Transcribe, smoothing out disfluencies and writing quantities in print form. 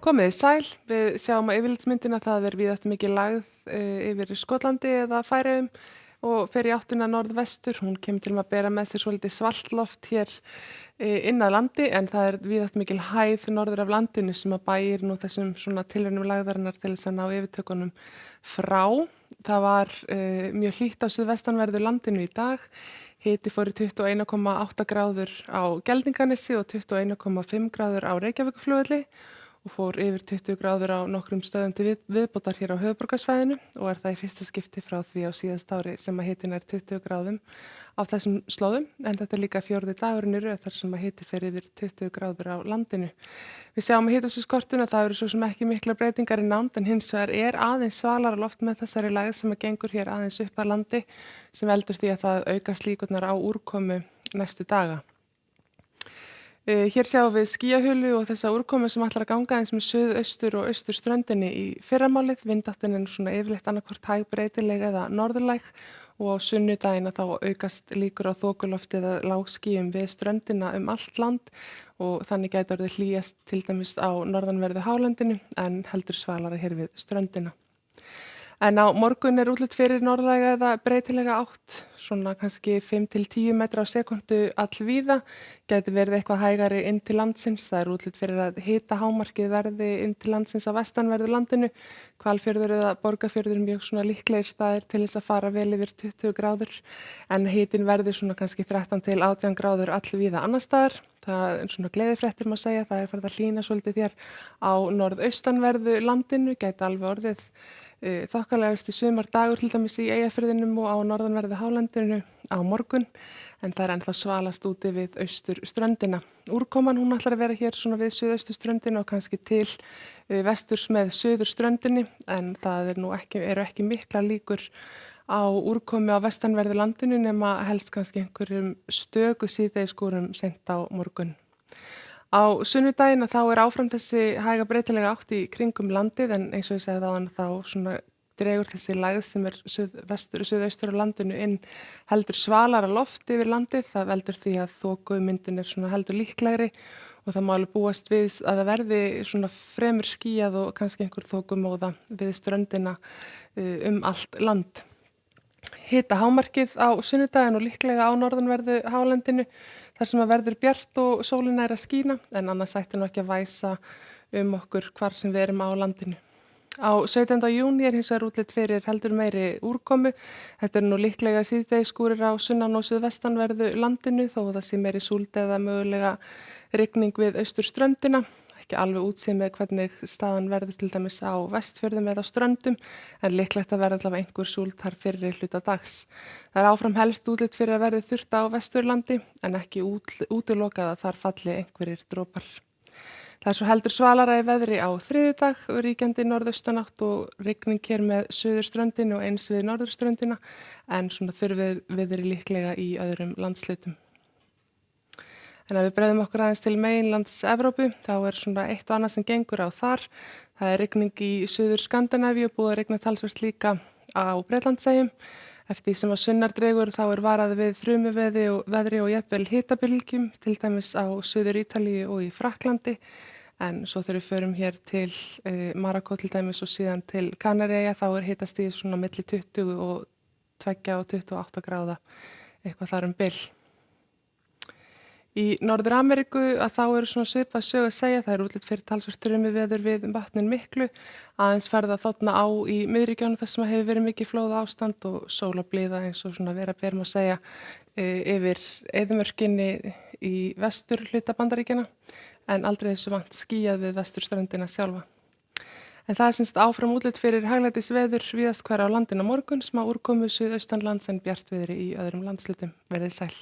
Komið þið sæl, við sjáum á yfirlitsmyndina að það víðast mikil lægð yfir Skotlandi eða Færeyjum og fer í áttina norðvestur. Hún kemur til að bera með sér svolítið svalt loft hér inn að landi en það víðast mikil hæð norður af landinu sem að bæir nú þessum svona tilraunum lægðarinnar til þess að ná yfirtökunum frá. Það var mjög hlýtt á suðvestanverðu landinu í dag. Hiti fór í 21,8 gráður á Geldinganessi og 21,5 gráður á Reykjavíkurflugvelli og fór yfir 20 gráður á nokkrum stöðum til viðbótar hér á höfuðborgarsvæðinu og er það í fyrsta skipti frá því á síðasta ári sem að hitin 20 gráðum á þessum slóðum en þetta er líka fjórði dagurinn í röð þar sem að hiti fer yfir 20 gráður á landinu. Við sjáum á hitaskortuna að það eru svo sem ekki mikla breytingar í nánd en hins vegar er aðeins svalara loft með þessari lægð sem að gengur hér aðeins upp að landi sem veldur því að það aukast líkurnar á úrkomu næstu daga. Hér sjáum við skýjahulu og þessa úrkomu sem ætlar að ganga eins með suðaustur og austurströndinni í fyrramálið. Vindáttin er svona yfirleitt annarkvort hæg breytileg eða norðurlæg og á sunnudaginn þá aukast líkur á þokulofti eða lágskýjum við ströndina allt land og þannig gæti orðið hlýjast til dæmis á norðanverðu hálendinu en heldur svalara hér við ströndina. En á morgun er útlit fyrir norðlæga eða breytilega átt, svona kannski 5-10 metra á sekúndu allvíða, gæti verið eitthvað hægari inn til landsins, það er útlit fyrir að hita hámarkið verði inn til landsins á vestanverðu landinu, Hvalfjörður eða Borgarfjörður mjög svona líklegir staðir til þess að fara vel yfir 20 gráður, en hitin verði svona kannski 13-18 gráður allvíða annar staðar. Það er svona gleðifréttir má segja, það er farið að hlýna svolítið hér á norðaustanverðu landinu, gæti alveg orðið þokkalegasti sumardagur til dæmis í Eyjafirðinum og á norðanverðu hálendinu á morgun en það er ennþá svalast úti við austurströndina. Úrkoman hún ætlar að vera hér svona við suðausturströndina og kannski til vesturs með suðurströndinni en það eru ekki mikla líkur á úrkomi á vestanverðu landinu nema helst kannski einhverjum stöku síðdegisskúrum seint á morgun. Á sunnudaginn þá er áfram þessi hæga breytilega átt í kringum landið en eins og ég segði áðan þá svona dregur þessi lægð sem er suðaustur á landinu inn heldur svalara loft yfir landið. Það veldur því að þokumyndun er svona heldur líklegri og það má alveg búast við að það verði svona fremur skýjað og kannski einhver þokumóða við ströndina allt land. Hita hámarkið á sunnudaginn og líklega á norðanverðu hálendinu þar sem að verður bjart og sólin að skína en annars ætti nú ekki að væsa okkur hvar sem við erum á landinu. Á 17. júní er hins vegar útlit fyrir heldur meiri úrkomu. Þetta er nú líklega síðdegisskúrir á sunnan og suðvestanverðu landinu þó það sé meiri súld eða mögulega rigning við austurströndina. Ekki alveg útsýn með hvernig staðan verður til dæmis á Vestfjörðum eða á Ströndum en líklegt að verða allavega einhver súld þar fyrri hluta dags. Það er áfram helst útlit fyrir að verði þurrt á Vesturlandi en ekki útilokað að þar falli einhverjir dropar. Það er svo heldur svalara í veðri á þriðjudag, ríkjandi norðaustanátt og rigning hér með suðurströndinu og eins við norðurströndina en svona þurrviðri líklega í öðrum landshlutum. En ef við bregðum okkur aðeins til meginlands Evrópu, þá er svona eitt og annað sem gengur á þar. Það er rigning í suður Skandinavíu og búið að rigna talsvert líka á Bretlandseyjum. Eftir því sem að sunnar dregur þá er varað við þrumuveðri og jafnvel hitabylgjum, til dæmis á suður Ítalíu og í Frakklandi. En svo þegar við förum hér til Marokkó til dæmis og síðan til Kanaríeyja, þá er hitastigið svona milli 20 og 2 og 28 gráða, eitthvað þar bil. Í Norður-Ameríku að þá eru svona svipað sögu að segja, það er útlit fyrir talsvert þrumuveður við vatnin miklu, aðeins ferða þarna á í miðríkjunum þar sem hefur verið mikið flóða ástand og sólarblíða eins og svona vera ber má segja yfir eyðimörkinni í vestur hluta Bandaríkjanna en aldrei þessu vant skýjað við vesturströndina sjálfa. En það er semst áfram útlit fyrir hæglætisveður víðast hvar á landinu á morgun, smá úrkomu suðaustanlands en bjartviðri í öðrum landshlutum. Verið sæl.